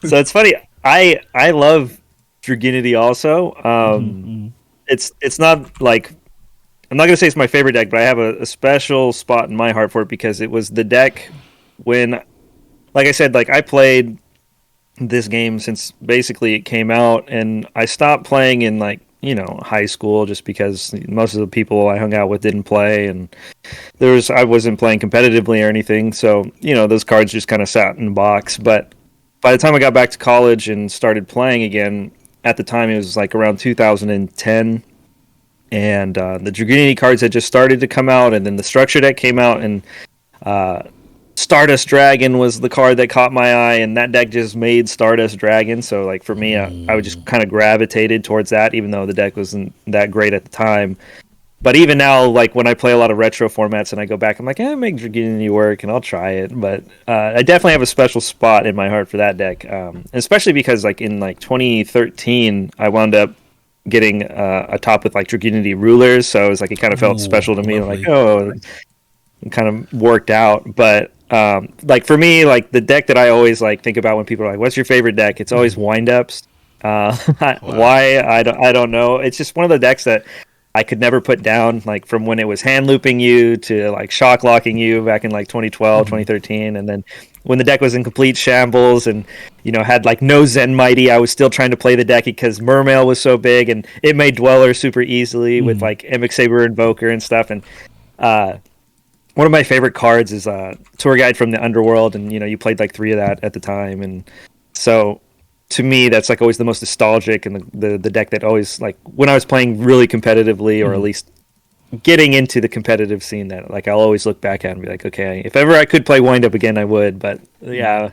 So it's funny. I love Draginity also. Mhm. It's not like I'm not gonna say it's my favorite deck, but I have a special spot in my heart for it because it was the deck when, like I said, like I played this game since basically it came out, and I stopped playing in like high school just because most of the people I hung out with didn't play, and I wasn't playing competitively or anything, so those cards just kind of sat in the box. But by the time I got back to college and started playing again, at the time it was like around 2010, and the Dragoonity cards had just started to come out, and then the structure deck came out, and uh, Stardust Dragon was the card that caught my eye, and that deck just made Stardust Dragon. So, like for me, I would just kind of gravitated towards that, even though the deck wasn't that great at the time. But even now, like when I play a lot of retro formats and I go back, I'm like, make Dragoonity work, and I'll try it. But I definitely have a special spot in my heart for that deck, especially because like in like 2013, I wound up getting a top with like Dragoonity rulers, so it was like it kind of felt Ooh, special to me. Like, lovely. oh, it kind of worked out. But like for me, like the deck that I always like think about when people are like, "What's your favorite deck?" It's always wind ups. Wow. Why I don't know. It's just one of the decks that I could never put down. Like from when it was hand looping you to like shock locking you back in like 2012, Mhm. 2013, and then when the deck was in complete shambles and had like no Zen Mighty, I was still trying to play the deck because Mermail was so big and it made Dweller super easily with Mhm. like Mimic Saber Invoker and stuff. And uh, one of my favorite cards is Tour Guide from the Underworld, and you played like three of that at the time, and so to me that's like always the most nostalgic and the deck that always like when I was playing really competitively or at Mhm. least getting into the competitive scene that like I'll always look back at and be like, okay, if ever I could play wind up again, I would. But Mhm. yeah,